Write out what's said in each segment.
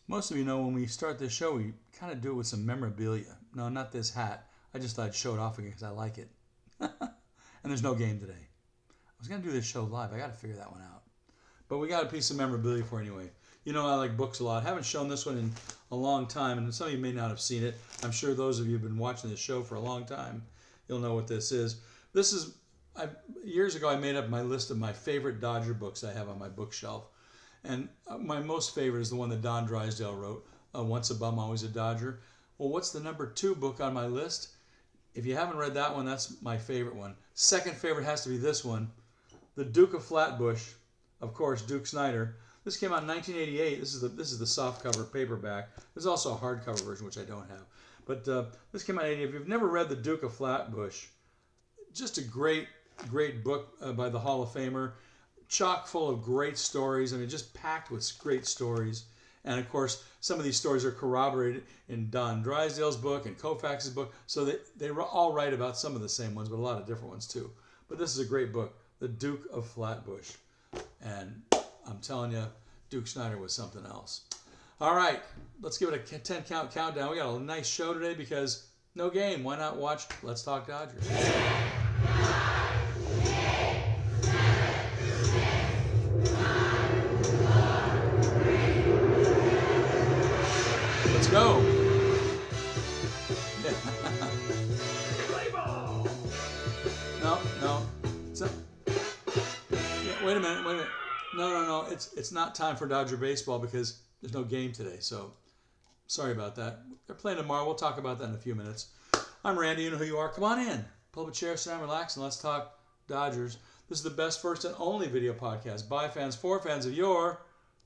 Most of you know when we start this show, we kind of do it with some memorabilia. No, not this hat. I just thought I'd show it off again because I like it. And there's no game today. I was going to do this show live. I got to figure that one out. But we got a piece of memorabilia for it anyway. You know I like books a lot. I haven't shown this one in a long time, and some of you may not have seen it. I'm sure those of you who have been watching this show for a long time, you'll know what this is. This is, years ago I made up my list of my favorite Dodger books I have on my bookshelf. And my most favorite is the one that Don Drysdale wrote, Once a Bum, Always a Dodger. Well, what's the number 2 book on my list? If you haven't read that one, that's my favorite one. Second favorite has to be this one, The Duke of Flatbush, of course, Duke Snider. This came out in 1988. This is the softcover paperback. There's also a hardcover version, which I don't have. But this came out in 1988. If you've never read The Duke of Flatbush, just a great book by the Hall of Famer. Chock full of great stories. I mean, just packed with great stories. And of course, some of these stories are corroborated in Don Drysdale's book and Koufax's book. So they all write about some of the same ones, but a lot of different ones too. But this is a great book, The Duke of Flatbush. And I'm telling you, Duke Snider was something else. All right, let's give it a 10 count countdown. We got a nice show today because no game. Why not watch Let's Talk Dodgers? Let's go. No. Wait a minute. No. It's not time for Dodger baseball because there's no game today. So sorry about that. They're playing tomorrow. We'll talk about that in a few minutes. I'm Randy. You know who you are. Come on in. Pull up a chair, sit down, relax, and let's talk Dodgers. This is the best, first, and only video podcast by fans, for fans of your,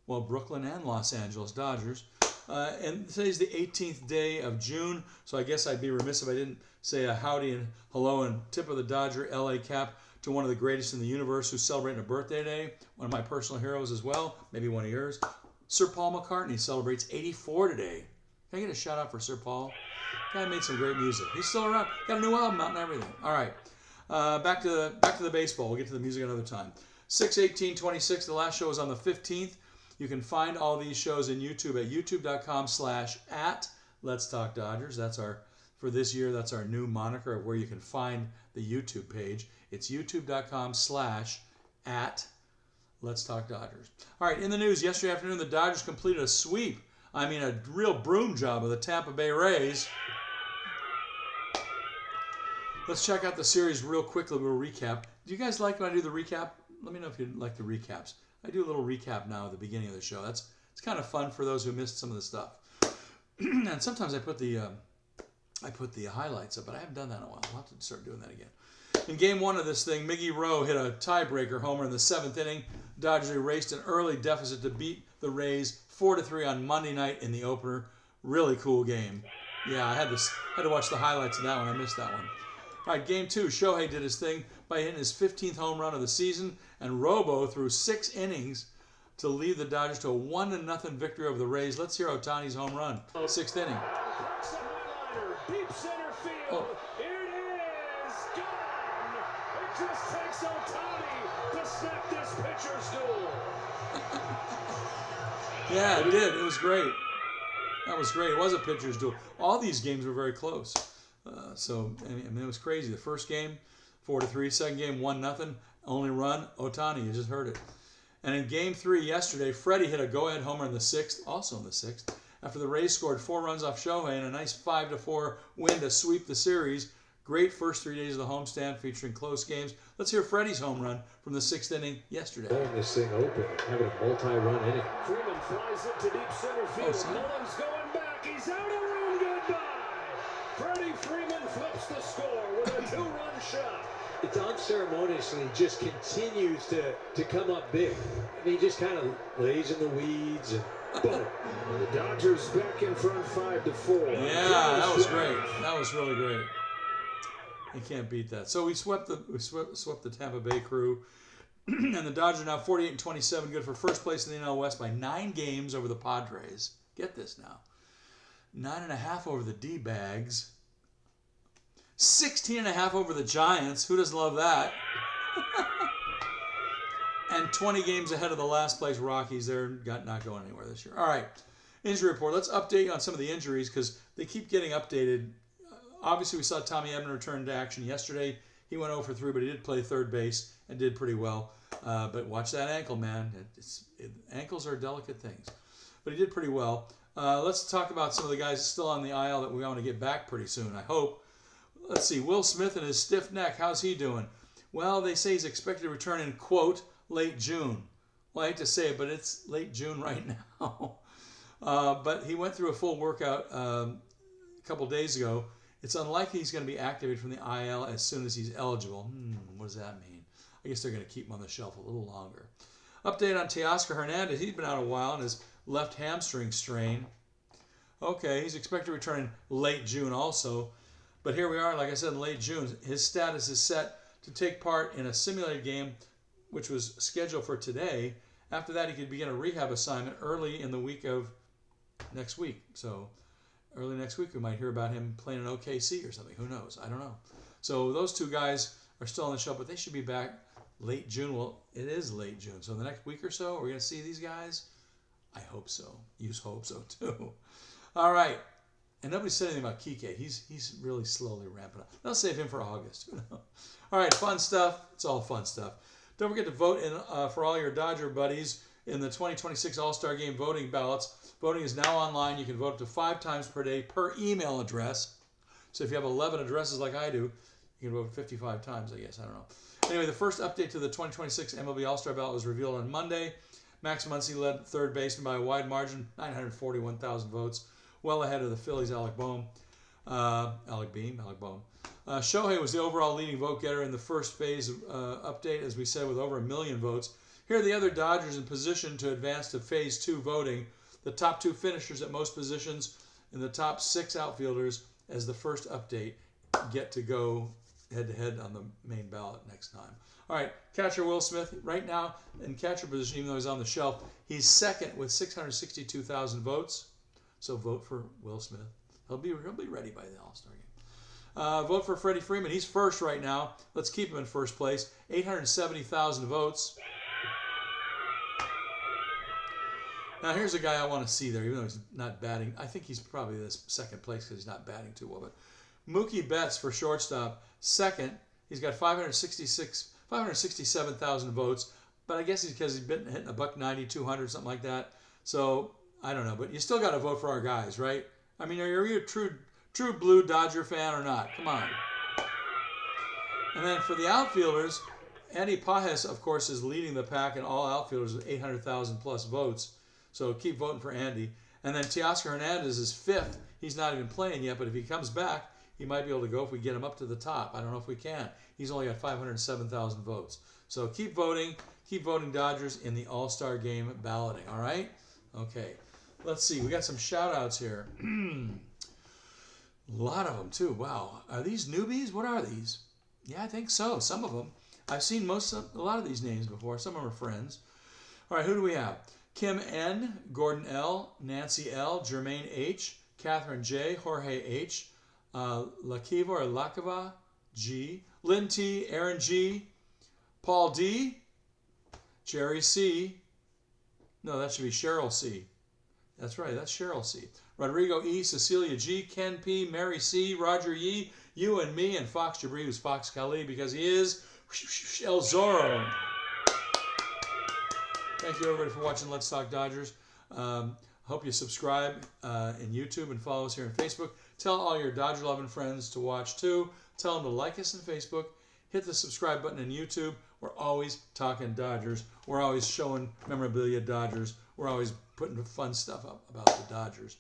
Brooklyn and Los Angeles Dodgers. And today's the 18th day of June, so I guess I'd be remiss if I didn't say a howdy and hello and tip of the Dodger LA cap to one of the greatest in the universe who's celebrating a birthday today, one of my personal heroes as well, maybe one of yours. Sir Paul McCartney celebrates 84 today. Can I get a shout out for Sir Paul? Guy made some great music. He's still around. Got a new album out and everything. All right, back to the baseball. We'll get to the music another time. 6/18/26. The last show was on the 15th. You can find all these shows in YouTube at youtube.com/@Let'sTalkDodgers. That's for this year, that's our new moniker of where you can find the YouTube page. It's youtube.com/@Let'sTalkDodgers. All right, in the news, yesterday afternoon, the Dodgers completed a sweep. I mean, a real broom job of the Tampa Bay Rays. Let's check out the series real quickly. We'll recap. Do you guys like when I do the recap? Let me know if you like the recaps. I do a little recap now at the beginning of the show. It's kind of fun for those who missed some of the stuff. And sometimes I put the highlights up, but I haven't done that in a while. I'll have to start doing that again. In game 1 of this thing, Miggy Rowe hit a tiebreaker homer in the 7th inning. Dodgers erased an early deficit to beat the Rays 4-3 on Monday night in the opener. Really cool game. Yeah, I had to watch the highlights of that one. I missed that one. All right, game 2, Shohei did his thing by hitting his 15th home run of the season, and Robo threw 6 innings to lead the Dodgers to a 1-0 victory over the Rays. Let's hear Ohtani's home run, 6th inning. Deep center field. Oh. Here it is. Gone. It just takes Ohtani to snap this pitcher's duel. Yeah, it did. It was great. That was great. It was a pitcher's duel. All these games were very close. So it was crazy. The first game, 4-3. Second game, 1-0. Only run, Ohtani. You just heard it. And in game 3 yesterday, Freddie hit a go-ahead homer in the 6th, also in the 6th, after the Rays scored 4 runs off Shohei and a nice 5-4 win to sweep the series. Great first 3 days of the homestand featuring close games. Let's hear Freddie's home run from the 6th inning yesterday. Blowing this thing open, having a multi-run inning. Freeman flies into deep center field. Nolan's going back. He's out of room. Goodbye. Freddie Freeman flips the score with a 2-run shot. It's unceremoniously just continues to come up big. I mean, he just kind of lays in the weeds and boom. The Dodgers back in front 5-4. Yeah, that was great. That was really great. You can't beat that. So we swept the Tampa Bay crew, and the Dodgers are now 48-27, good for first place in the NL West by 9 games over the Padres. Get this now, 9.5 over the D-Bags, 16.5 over the Giants. Who doesn't love that? And 20 games ahead of the last place Rockies. They're not going anywhere this year. All right. Injury report. Let's update on some of the injuries because they keep getting updated. Obviously, we saw Tommy Edman return to action yesterday. He went 0 for 3, but he did play third base and did pretty well. But watch that ankle, man. Ankles are delicate things. But he did pretty well. Let's talk about some of the guys still on the IL that we want to get back pretty soon, I hope. Let's see. Will Smith and his stiff neck. How's he doing? Well, they say he's expected to return in, quote, late June. Well, I hate to say it, but it's late June right now. But he went through a full workout a couple days ago. It's unlikely he's going to be activated from the IL as soon as he's eligible. What does that mean? I guess they're going to keep him on the shelf a little longer. Update on Teoscar Hernandez. He's been out a while and his left hamstring strain. Okay, he's expected to return in late June also. But here we are, like I said, in late June. His status is set to take part in a simulated game, which was scheduled for today. After that, he could begin a rehab assignment early in the week of next week. So early next week, we might hear about him playing in OKC or something. Who knows? I don't know. So those two guys are still on the shelf, but they should be back late June. Well, it is late June. So in the next week or so, we're going to see these guys. I hope so. You hope so too. All right. And nobody said anything about Kike. He's really slowly ramping up. They'll save him for August. All right, fun stuff. It's all fun stuff. Don't forget to vote in for all your Dodger buddies in the 2026 All-Star Game voting ballots. Voting is now online. You can vote up to 5 times per day per email address. So if you have 11 addresses like I do, you can vote 55 times, I guess. I don't know. Anyway, the first update to the 2026 MLB All-Star ballot was revealed on Monday. Max Muncy led third baseman by a wide margin, 941,000 votes, well ahead of the Phillies' Alec Bohm. Shohei was the overall leading vote getter in the first phase update, as we said, with over 1 million votes. Here are the other Dodgers in position to advance to phase 2 voting. The top 2 finishers at most positions and the top 6 outfielders as the first update get to go head-to-head on the main ballot next time. All right, catcher Will Smith, right now in catcher position, even though he's on the shelf, he's second with 662,000 votes. So vote for Will Smith. He'll be ready by the All-Star game. Vote for Freddie Freeman. He's first right now. Let's keep him in first place. 870,000 votes. Now here's a guy I want to see there, even though he's not batting. I think he's probably this second place because he's not batting too well. But Mookie Betts for shortstop, second. He's got 567,000 votes. But I guess he's been hitting a $190, 200, something like that. So I don't know. But you still got to vote for our guys, right? I mean, are you a true blue Dodger fan or not? Come on. And then for the outfielders, Andy Pages, of course, is leading the pack in all outfielders with 800,000 plus votes. So keep voting for Andy. And then Teoscar Hernandez is fifth. He's not even playing yet, but if he comes back, he might be able to go if we get him up to the top. I don't know if we can. He's only got 507,000 votes. So keep voting Dodgers in the All-Star Game balloting, all right? Okay. Let's see. We got some shout-outs here. A lot of them, too. Wow. Are these newbies? What are these? Yeah, I think so. Some of them. I've seen a lot of these names before. Some of them are friends. All right, who do we have? Kim N., Gordon L., Nancy L., Jermaine H., Catherine J., Jorge H., Lakiva or Lakava G., Lynn T., Aaron G., Paul D., Jerry C. No, that should be Cheryl C. That's right, that's Cheryl C. Rodrigo E., Cecilia G., Ken P., Mary C., Roger Yee, you and me, and Fox Jabri, who's Fox Khali, because he is El Zorro. Thank you, everybody, for watching Let's Talk Dodgers. Hope you subscribe in YouTube and follow us here on Facebook. Tell all your Dodger-loving friends to watch, too. Tell them to like us on Facebook. Hit the subscribe button in YouTube. We're always talking Dodgers. We're always showing memorabilia Dodgers. We're always putting fun stuff up about the Dodgers.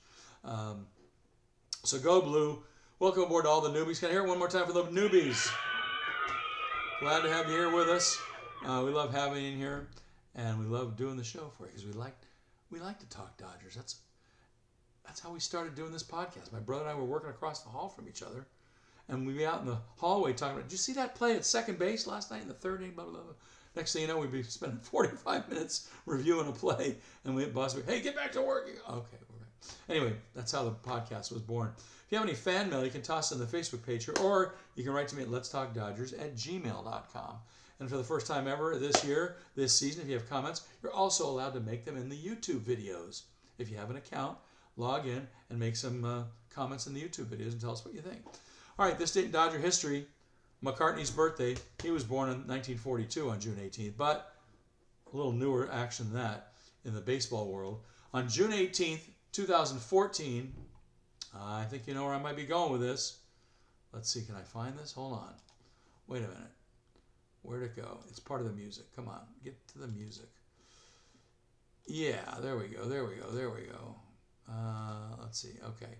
So go Blue. Welcome aboard to all the newbies. Can I hear it one more time for the newbies? Glad to have you here with us. We love having you in here. And we love doing the show for you because we like to talk Dodgers. That's how we started doing this podcast. My brother and I were working across the hall from each other, and we'd be out in the hallway talking about, did you see that play at second base last night in the third inning? Blah, blah, blah. Next thing you know, we'd be spending 45 minutes reviewing a play, and we'd boss would be, hey, get back to work. Okay, anyway, that's how the podcast was born. If you have any fan mail, you can toss it in the Facebook page here, or you can write to me at letstalkdodgers@gmail.com. And for the first time ever this season, if you have comments, you're also allowed to make them in the YouTube videos. If you have an account, log in and make some comments in the YouTube videos and tell us what you think. All right, this date in Dodger history, McCartney's birthday. He was born in 1942 on June 18th, but a little newer action than that in the baseball world. On June 18th, 2014, I think you know where I might be going with this. Let's see, can I find this? Hold on. Wait a minute. Where'd it go? It's part of the music. Come on, get to the music. Yeah, there we go. Let's see. Okay.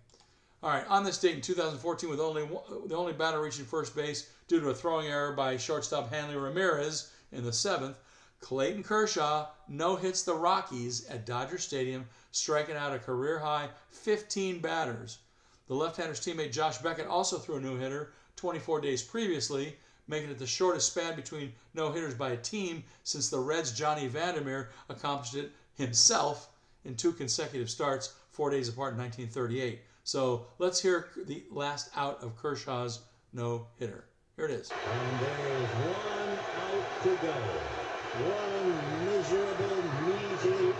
All right. On this date in 2014, with the only batter reaching first base due to a throwing error by shortstop Hanley Ramirez in the 7th, Clayton Kershaw no-hits the Rockies at Dodger Stadium, striking out a career-high 15 batters. The left-hander's teammate Josh Beckett also threw a no-hitter 24 days previously, making it the shortest span between no-hitters by a team since the Reds' Johnny Vandermeer accomplished it himself in 2 consecutive starts 4 days apart in 1938. So let's hear the last out of Kershaw's no-hitter. Here it is. And there's one out to go. One miserable, measly out.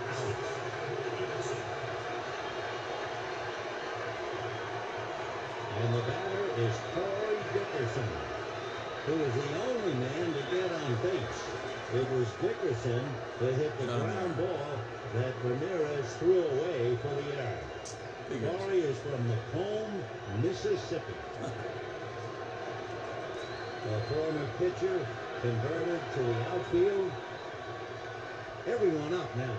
And the batter is Corey Dickerson, who is the only man to get on base. It was Dickerson that hit the ground ball that Ramirez threw away for the yard. Corey is from Macomb, Mississippi. A former pitcher converted to the outfield. Everyone up now.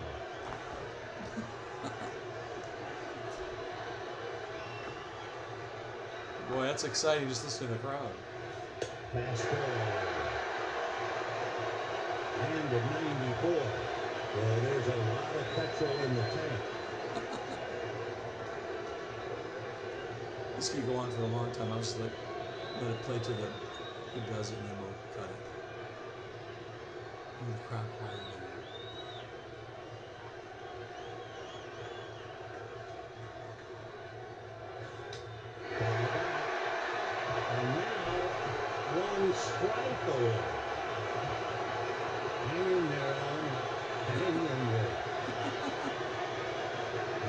Boy, that's exciting just listening to the crowd. Fast ball. And at 94. Well, there's a lot of petrol in the tank. This could go on for a long time. I'll just let it play to the who does it, and then we'll cut it. And the crowd quiet again. And now, one strike away. Hang in there, Alan. Hang in there.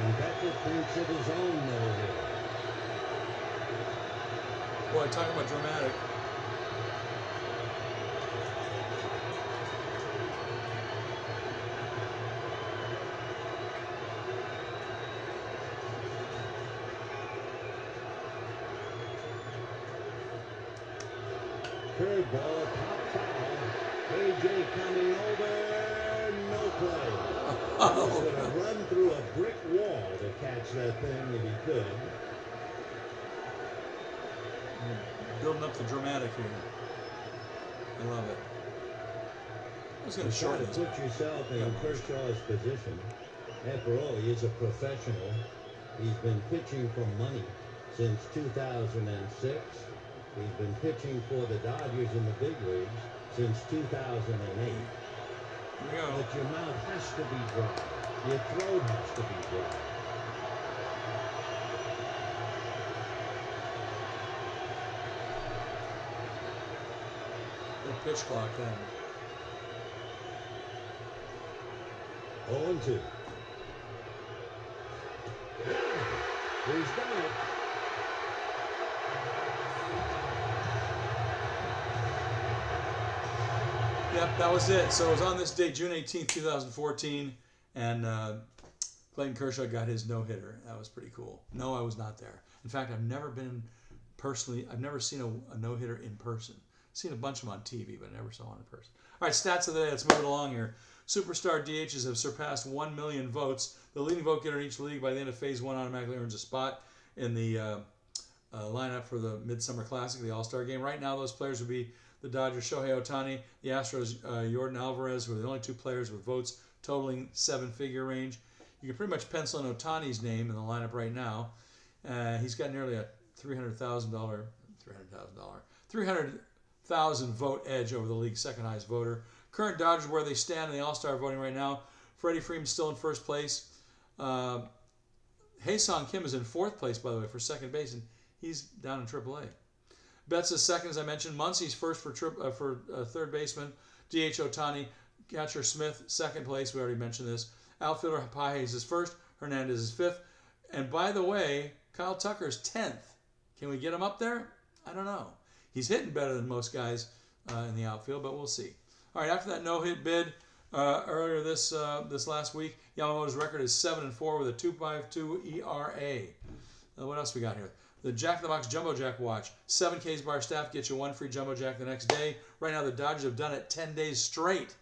And Beckett thinks it is on no-hitter. Boy, talking about dramatic. Curveball, pop foul. AJ coming over, no play. He was going to run through a brick wall to catch that thing if he could. Building up the dramatic here. I love it. I was going to Try short to this. put yourself in Kershaw's position. After all, he is a professional. He's been pitching for money since 2006. He's been pitching for the Dodgers in the big leagues since 2008. Here we go. But your mouth has to be dry. Your throat has to be dry. The pitch clock then. 0-2. He's done it. Yep, that was it. So it was on this day, June 18th, 2014, and Clayton Kershaw got his no-hitter. That was pretty cool. No, I was not there. In fact, I've never seen a no-hitter in person. I've seen a bunch of them on TV, but I never saw one in person. All right, stats of the day. Let's move it along here. Superstar DHs have surpassed 1 million votes. The leading vote getter in each league by the end of Phase 1 automatically earns a spot in the lineup for the Midsummer Classic, the All-Star Game. Right now, those players would be the Dodgers' Shohei Ohtani, the Astros' Yordan Alvarez, who are the only two players with votes totaling 7-figure range. You can pretty much pencil in Ohtani's name in the lineup right now. He's got nearly a $300,000 vote edge over the league's second highest voter. Current Dodgers, where they stand in the All-Star voting right now, Freddie Freeman's still in first place. Hae-Sung Kim is in fourth place, by the way, for second base, and he's down in AAA. Betts is second, as I mentioned. Muncy's first for third baseman. DH Ohtani. Catcher Smith, second place. We already mentioned this. Outfielder Pages is first. Hernandez is fifth. And by the way, Kyle Tucker's 10th. Can we get him up there? I don't know. He's hitting better than most guys in the outfield, but we'll see. All right, after that no-hit bid earlier this last week, Yamamoto's record is 7-4 with a 2.52 ERA. What else we got here? The Jack in the Box Jumbo Jack watch. 7 Ks bar staff gets you 1 free Jumbo Jack the next day. Right now, the Dodgers have done it 10 days straight,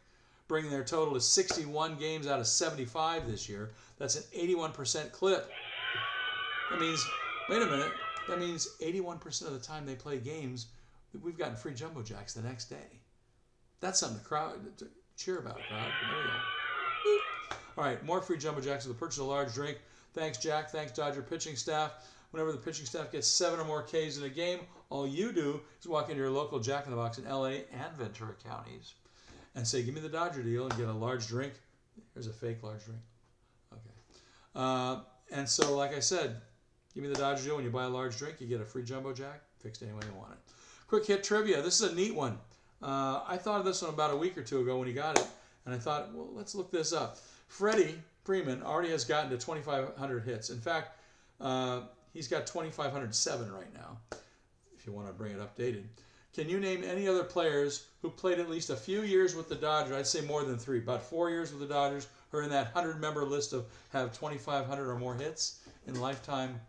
bringing their total to 61 games out of 75 this year. That's an 81% clip. That means, wait a minute, that means 81% of the time they play games, we've gotten free Jumbo Jacks the next day. That's something to cheer about, crowd. There we go. All right, more free Jumbo Jacks with the purchase of a large drink. Thanks, Jack. Thanks, Dodger pitching staff. Whenever the pitching staff gets 7 or more Ks in a game, all you do is walk into your local Jack in the Box in LA and Ventura counties and say, give me the Dodger deal, and get a large drink. Here's a fake large drink. Okay. And so, like I said, give me the Dodger deal. When you buy a large drink, you get a free Jumbo Jack, fixed any way you want it. Quick hit trivia. This is a neat one. I thought of this one about a week or two ago when he got it, and I thought, well, let's look this up. Freddie Freeman already has gotten to 2,500 hits. In fact, he's got 2,507 right now, if you want to bring it updated. Can you name any other players who played at least a few years with the Dodgers? I'd say more than 3, about 4 years with the Dodgers, who are in that 100-member list of have 2,500 or more hits in lifetime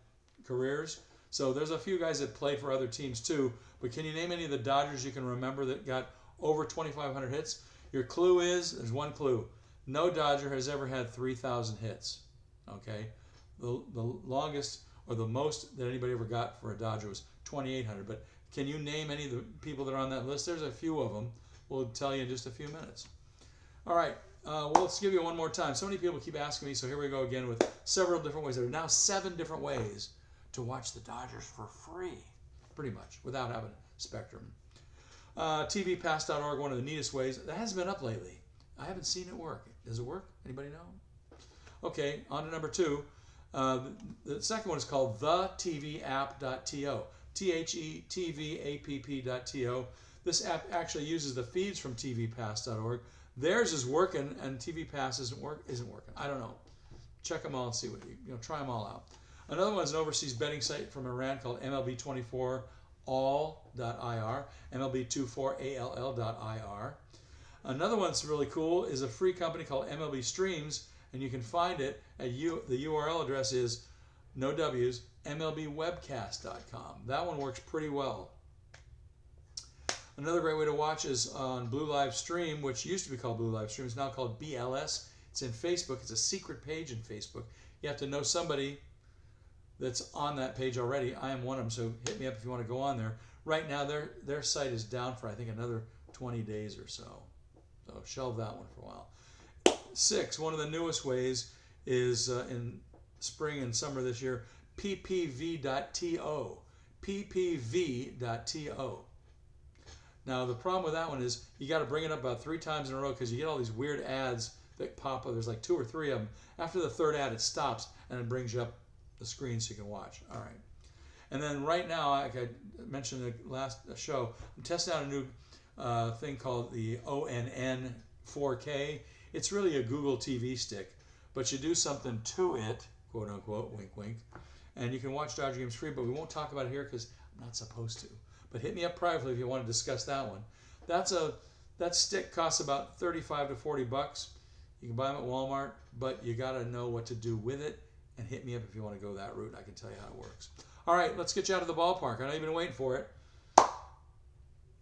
careers. So there's a few guys that played for other teams too, but can you name any of the Dodgers you can remember that got over 2,500 hits? Your clue is, there's one clue, no Dodger has ever had 3,000 hits, okay? The longest or the most that anybody ever got for a Dodger was 2,800, but can you name any of the people that are on that list? There's a few of them. We'll tell you in just a few minutes. All right, well, let's give you one more time. So many people keep asking me, so here we go again with several different ways. There are now 7 different ways to watch the Dodgers for free, pretty much, without having Spectrum. TVPass.org, one of the neatest ways. That hasn't been up lately. I haven't seen it work. Does it work? Anybody know? Okay, on to number 2. The second one is called thetvapp.to. THETVAPP.to. This app actually uses the feeds from TVPass.org. Theirs is working, and TVPass isn't working. I don't know. Check them all and see what try them all out. Another one is an overseas betting site from Iran called MLB24all.ir, MLB24all.ir. Another one that's really cool is a free company called MLB Streams, and you can find it at the URL address is no W's, MLBwebcast.com. That one works pretty well. Another great way to watch is on Blue Live Stream, which used to be called Blue Live Stream. It's now called BLS. It's in Facebook. It's a secret page in Facebook. You have to know somebody that's on that page already. I am one of them, so hit me up if you want to go on there. Right now, their site is down for, I think, another 20 days or so. So shelve that one for a while. 6, one of the newest ways is in spring and summer this year, ppv.to. ppv.to. Now, the problem with that one is you got to bring it up about 3 times in a row because you get all these weird ads that pop up. There's like 2 or 3 of them. After the 3rd ad, it stops and it brings you up the screen so you can watch. All right. And then right now, like I mentioned in the last show, I'm testing out a new thing called the ONN 4K. It's really a Google TV stick, but you do something to it, quote unquote, wink wink, and you can watch Dodger games free, but we won't talk about it here because I'm not supposed to. But hit me up privately if you want to discuss that one. That stick costs about $35 to $40. You can buy them at Walmart, but you got to know what to do with it, and hit me up if you want to go that route. I can tell you how it works. All right, let's get you out of the ballpark. I know you've been waiting for it.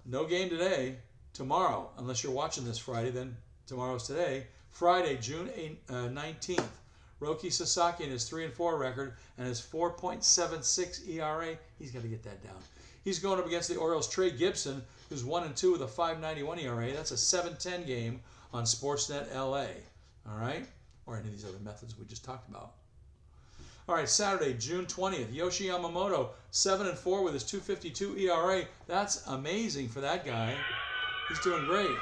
No game today. Tomorrow, unless you're watching this Friday, then tomorrow's today. Friday, June 19th. Roki Sasaki and his 3-4 record and his 4.76 ERA. He's got to get that down. He's going up against the Orioles' Trey Gibson, who's 1-2 with a 5.91 ERA. That's a 7-10 game on Sportsnet LA. All right? Or any of these other methods we just talked about. All right, Saturday, June 20th. Yoshi Yamamoto, 7-4 with his 2.52 ERA. That's amazing for that guy. He's doing great.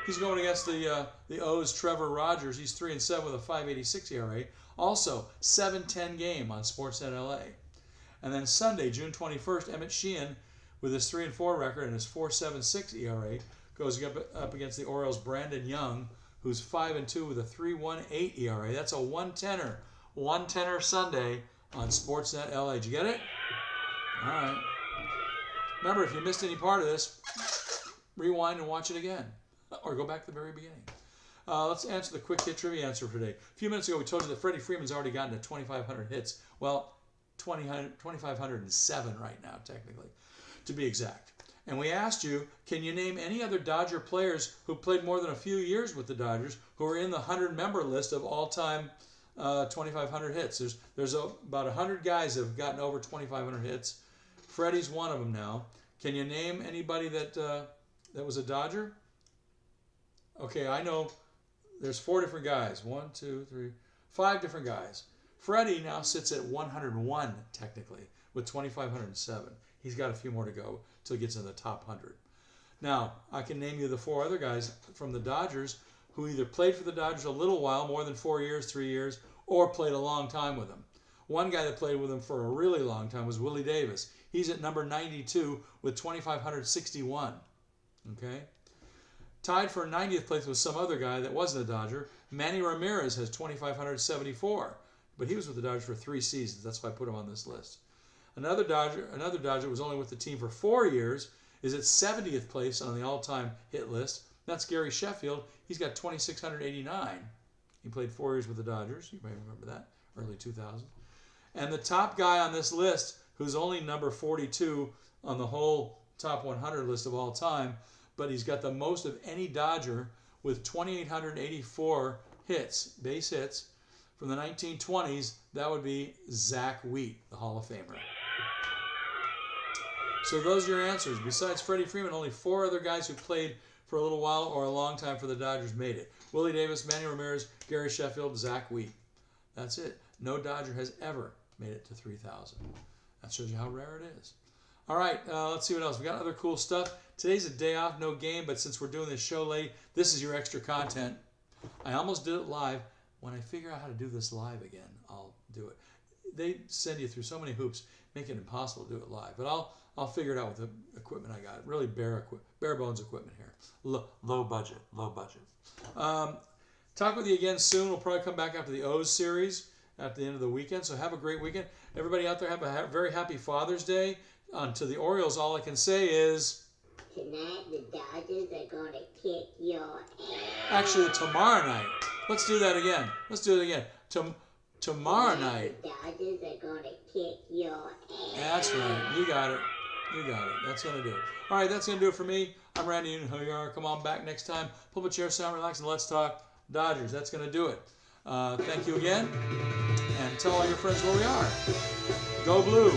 He's going against the O's Trevor Rogers. He's 3-7 with a 5.86 ERA. Also, 7-10 game on Sportsnet LA. And then Sunday, June 21st, Emmett Sheehan with his 3-4 record and his 4.76 ERA goes up against the Orioles' Brandon Young, who's 5-2 with a 3.18 ERA. That's a 1-10er. 110er Sunday on Sportsnet LA. Did you get it? All right. Remember, if you missed any part of this, rewind and watch it again. Or go back to the very beginning. Let's answer the quick hit trivia answer for today. A few minutes ago, we told you that Freddie Freeman's already gotten to 2,500 hits. Well, 2,507 right now, technically, to be exact. And we asked you, can you name any other Dodger players who played more than a few years with the Dodgers who are in the 100-member list of all-time 2,500 hits? There's about 100 guys that have gotten over 2,500 hits. Freddie's one of them now. Can you name anybody that was a Dodger? Okay, I know there's 4 different guys. 1, 2, 3, 5 different guys. Freddie now sits at 101 technically with 2,507. He's got a few more to go till he gets in the top 100. Now, I can name you the 4 other guys from the Dodgers who either played for the Dodgers a little while, more than 4 years, 3 years, or played a long time with them. One guy that played with them for a really long time was Willie Davis. He's at number 92 with 2,561. Okay? Tied for 90th place with some other guy that wasn't a Dodger. Manny Ramirez has 2,574, but he was with the Dodgers for 3 seasons. That's why I put him on this list. Another Dodger was only with the team for 4 years, is at 70th place on the all-time hit list. That's Gary Sheffield. He's got 2,689. He played 4 years with the Dodgers. You may remember that, early 2000. And the top guy on this list, who's only number 42 on the whole top 100 list of all time, but he's got the most of any Dodger with 2,884 hits, base hits, from the 1920s. That would be Zach Wheat, the Hall of Famer. So those are your answers. Besides Freddie Freeman, only 4 other guys who played for a little while or a long time for the Dodgers made it. Willie Davis, Manny Ramirez, Gary Sheffield, Zach Wheat. That's it. No Dodger has ever made it to 3,000. That shows you how rare it is. All right, let's see what else. We got other cool stuff. Today's a day off, no game, but since we're doing this show late, this is your extra content. I almost did it live. When I figure out how to do this live again, I'll do it. They send you through so many hoops, make it impossible to do it live. But I'll figure it out with the equipment I got. Really bare bones equipment here. Low budget. Talk with you again soon. We'll probably come back after the O's series at the end of the weekend. So have a great weekend. Everybody out there, have a very happy Father's Day. To the Orioles, all I can say is... Tonight, the Dodgers are going to kick your ass. Actually, tomorrow night. Let's do that again. Tomorrow night. The Dodgers are going to kick your ass. That's right. You got it. That's going to do it. All right, that's going to do it for me. I'm Randy. You know who you are. Come on back next time. Pull up a chair, sound, relax, and let's talk Dodgers. That's going to do it. Thank you again. And tell all your friends where we are. Go Blue.